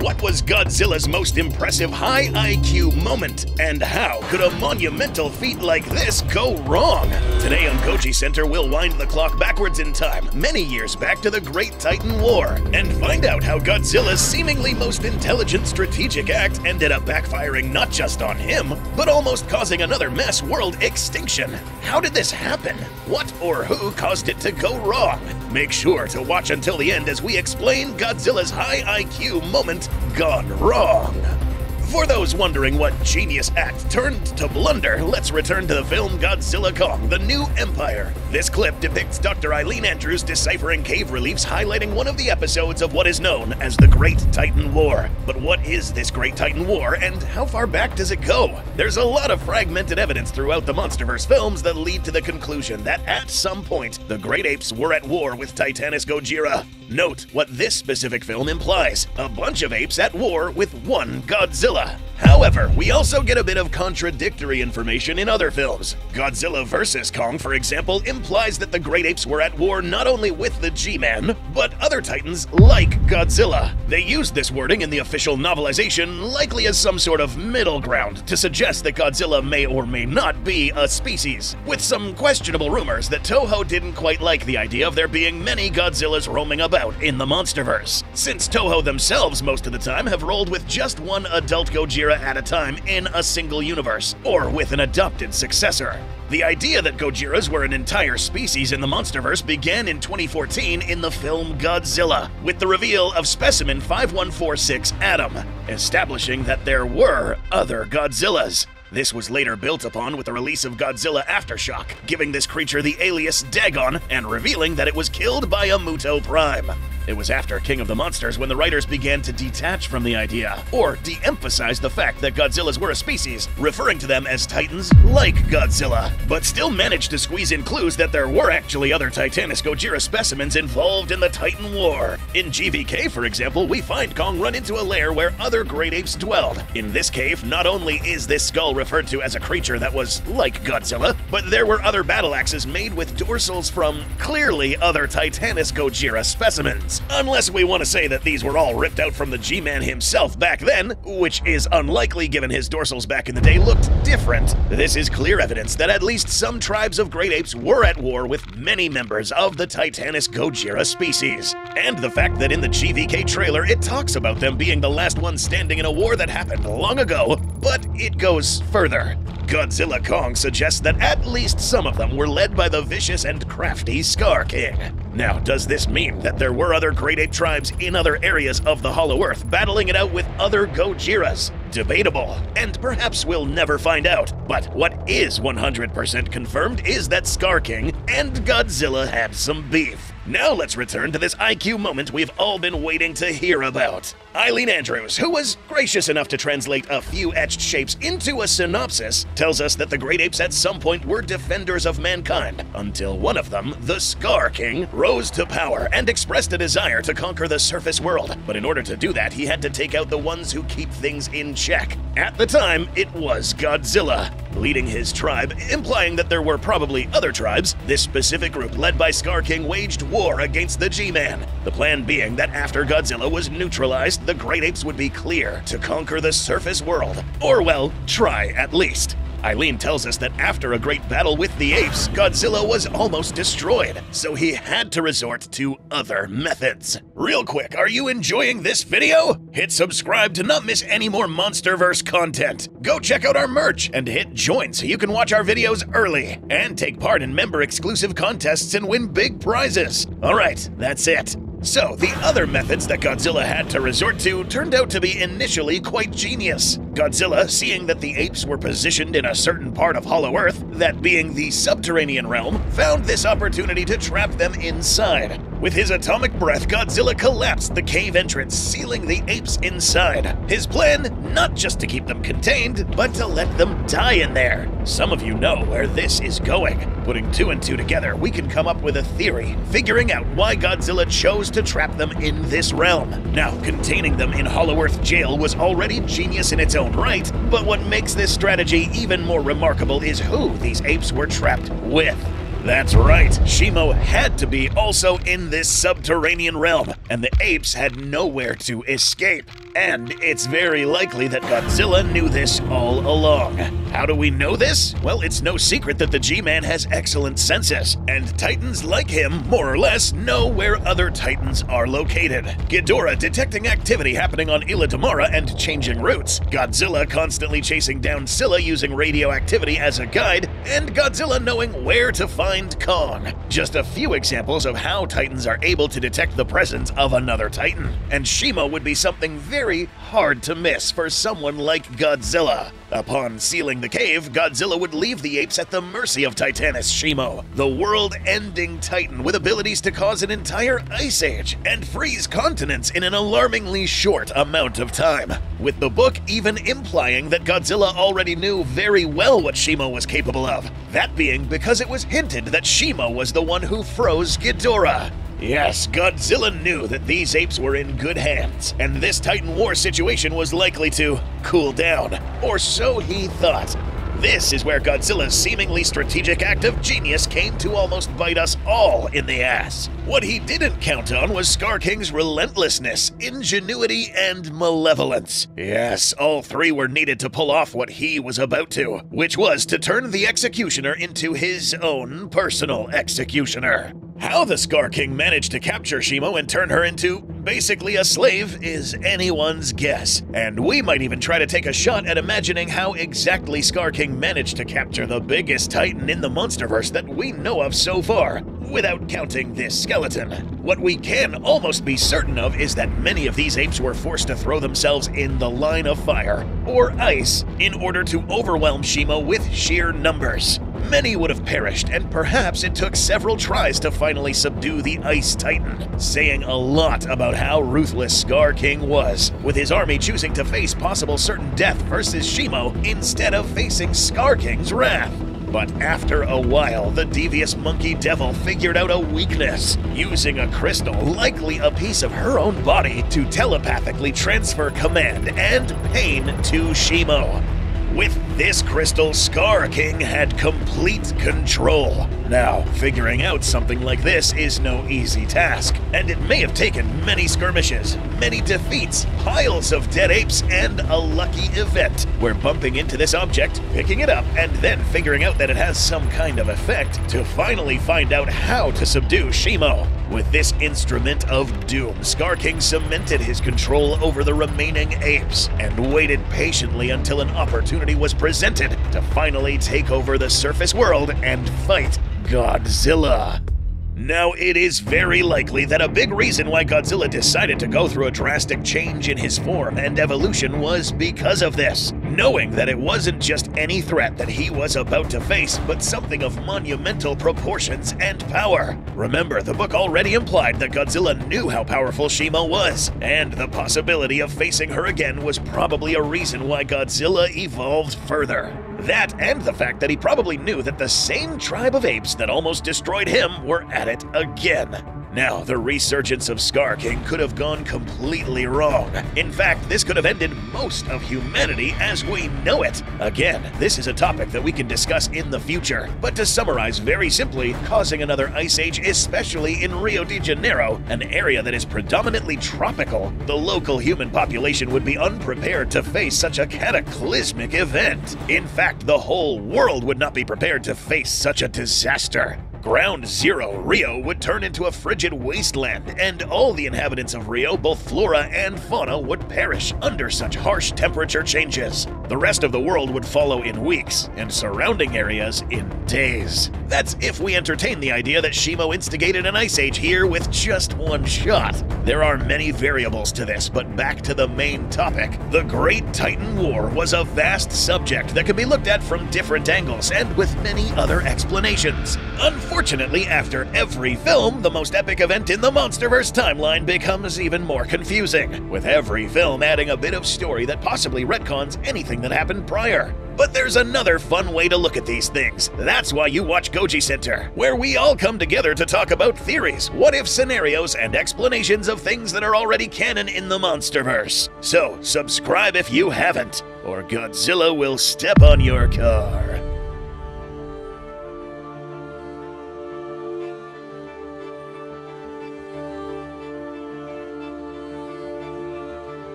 What was Godzilla's most impressive high IQ moment? And how could a monumental feat like this go wrong? Today on GojiCenter, we'll wind the clock backwards in time, many years back to the Great Titan War, and find out how Godzilla's seemingly most intelligent strategic act ended up backfiring not just on him, but almost causing another mass world extinction. How did this happen? What or who caused it to go wrong? Make sure to watch until the end as we explain Godzilla's high IQ moment gone wrong. For those wondering what genius act turned to blunder, let's return to the film Godzilla Kong: The New Empire. This clip depicts Dr. Eileen Andrews deciphering cave reliefs highlighting one of the episodes of what is known as the Great Titan War. But what is this Great Titan War, and how far back does it go? There's a lot of fragmented evidence throughout the MonsterVerse films that lead to the conclusion that at some point, the great apes were at war with Titanus Gojira. Note what this specific film implies: a bunch of apes at war with one Godzilla. However, we also get a bit of contradictory information in other films. Godzilla vs. Kong, for example, implies that the great apes were at war not only with the G-Man, but other titans like Godzilla. They used this wording in the official novelization likely as some sort of middle ground to suggest that Godzilla may or may not be a species, with some questionable rumors that Toho didn't quite like the idea of there being many Godzillas roaming about in the MonsterVerse, since Toho themselves most of the time have rolled with just one adult Gojira at a time in a single universe, or with an adopted successor. The idea that Gojiras were an entire species in the MonsterVerse began in 2014 in the film Godzilla, with the reveal of specimen 5146 Adam, establishing that there were other Godzillas. This was later built upon with the release of Godzilla Aftershock, giving this creature the alias Dagon and revealing that it was killed by a Muto Prime. It was after King of the Monsters when the writers began to detach from the idea, or de-emphasize the fact that Godzillas were a species, referring to them as titans like Godzilla, but still managed to squeeze in clues that there were actually other Titanus Gojira specimens involved in the Titan War. In GVK, for example, we find Kong run into a lair where other great apes dwelled. In this cave, not only is this skull referred to as a creature that was like Godzilla, but there were other battle axes made with dorsals from clearly other Titanus Gojira specimens. Unless we want to say that these were all ripped out from the G-Man himself back then, which is unlikely given his dorsals back in the day looked different. This is clear evidence that at least some tribes of great apes were at war with many members of the Titanus Gojira species. And the fact that in the GVK trailer it talks about them being the last ones standing in a war that happened long ago, but it goes further. Godzilla Kong suggests that at least some of them were led by the vicious and crafty Scar King. Now, does this mean that there were other great ape tribes in other areas of the Hollow Earth battling it out with other Gojiras? Debatable, and perhaps we'll never find out. But what is 100% confirmed is that Scar King and Godzilla had some beef. Now let's return to this IQ moment we've all been waiting to hear about. Eileen Andrews, who was gracious enough to translate a few etched shapes into a synopsis, tells us that the great apes at some point were defenders of mankind, until one of them, the Scar King, rose to power and expressed a desire to conquer the surface world. But in order to do that, he had to take out the ones who keep things in check. At the time, it was Godzilla, leading his tribe, implying that there were probably other tribes. This specific group, led by Scar King, waged war against the G-Man. The plan being that after Godzilla was neutralized, the great apes would be clear to conquer the surface world. Or, well, try at least. Eileen tells us that after a great battle with the apes, Godzilla was almost destroyed, so he had to resort to other methods. Real quick, are you enjoying this video? Hit subscribe to not miss any more MonsterVerse content. Go check out our merch and hit join so you can watch our videos early and take part in member-exclusive contests and win big prizes. Alright, that's it. So, the other methods that Godzilla had to resort to turned out to be initially quite genius. Godzilla, seeing that the apes were positioned in a certain part of Hollow Earth, that being the subterranean realm, found this opportunity to trap them inside. With his atomic breath, Godzilla collapsed the cave entrance, sealing the apes inside. His plan, not just to keep them contained, but to let them die in there. Some of you know where this is going. Putting two and two together, we can come up with a theory, figuring out why Godzilla chose to trap them in this realm. Now, containing them in Hollow Earth jail was already genius in its own right, but what makes this strategy even more remarkable is who these apes were trapped with. That's right, Shimo had to be also in this subterranean realm, and the apes had nowhere to escape. And it's very likely that Godzilla knew this all along. How do we know this? Well, it's no secret that the G-Man has excellent senses, and Titans like him, more or less, know where other Titans are located. Ghidorah detecting activity happening on Isla Damara and changing routes, Godzilla constantly chasing down Scylla using radioactivity as a guide, and Godzilla knowing where to find Kong. Just a few examples of how Titans are able to detect the presence of another Titan. And Shimo would be something very hard to miss for someone like Godzilla. Upon sealing the cave, Godzilla would leave the apes at the mercy of Titanus Shimo, the world-ending Titan with abilities to cause an entire ice age and freeze continents in an alarmingly short amount of time, with the book even implying that Godzilla already knew very well what Shimo was capable of, that being because it was hinted that Shimo was the one who froze Ghidorah. Yes, Godzilla knew that these apes were in good hands, and this Titan War situation was likely to cool down, or so he thought. This is where Godzilla's seemingly strategic act of genius came to almost bite us all in the ass. What he didn't count on was Scar King's relentlessness, ingenuity, and malevolence. Yes, all three were needed to pull off what he was about to, which was to turn the Executioner into his own personal executioner. How the Scar King managed to capture Shimo and turn her into basically a slave is anyone's guess, and we might even try to take a shot at imagining how exactly Scar King managed to capture the biggest Titan in the Monsterverse that we know of so far, without counting this skeleton. What we can almost be certain of is that many of these apes were forced to throw themselves in the line of fire, or ice, in order to overwhelm Shimo with sheer numbers. Many would have perished, and perhaps it took several tries to finally subdue the Ice Titan, saying a lot about how ruthless Scar King was, with his army choosing to face possible certain death versus Shimo instead of facing Scar King's wrath. But after a while, the devious monkey devil figured out a weakness, using a crystal, likely a piece of her own body, to telepathically transfer command and pain to Shimo. With this crystal, Scar King had complete control. Now, figuring out something like this is no easy task, and it may have taken many skirmishes, many defeats, piles of dead apes, and a lucky event where bumping into this object, picking it up, and then figuring out that it has some kind of effect to finally find out how to subdue Shimo. With this instrument of doom, Scar King cemented his control over the remaining apes and waited patiently until an opportunity was presented to finally take over the surface world and fight Godzilla. Now, it is very likely that a big reason why Godzilla decided to go through a drastic change in his form and evolution was because of this, knowing that it wasn't just any threat that he was about to face, but something of monumental proportions and power. Remember, the book already implied that Godzilla knew how powerful Shimo was, and the possibility of facing her again was probably a reason why Godzilla evolved further. That and the fact that he probably knew that the same tribe of apes that almost destroyed him were at it again. Now, the resurgence of Scar King could have gone completely wrong. In fact, this could have ended most of humanity as we know it. Again, this is a topic that we can discuss in the future. But to summarize very simply, causing another ice age, especially in Rio de Janeiro, an area that is predominantly tropical, the local human population would be unprepared to face such a cataclysmic event. In fact, the whole world would not be prepared to face such a disaster. Ground Zero Rio would turn into a frigid wasteland, and all the inhabitants of Rio, both flora and fauna, would perish under such harsh temperature changes. The rest of the world would follow in weeks, and surrounding areas in days. That's if we entertain the idea that Shimo instigated an ice age here with just one shot. There are many variables to this, but back to the main topic. The Great Titan War was a vast subject that could be looked at from different angles and with many other explanations. Unfortunately, after every film, the most epic event in the Monsterverse timeline becomes even more confusing, with every film adding a bit of story that possibly retcons anything that happened prior. But there's another fun way to look at these things. That's why you watch GojiCenter, where we all come together to talk about theories, what-if scenarios, and explanations of things that are already canon in the Monsterverse. So, subscribe if you haven't, or Godzilla will step on your car.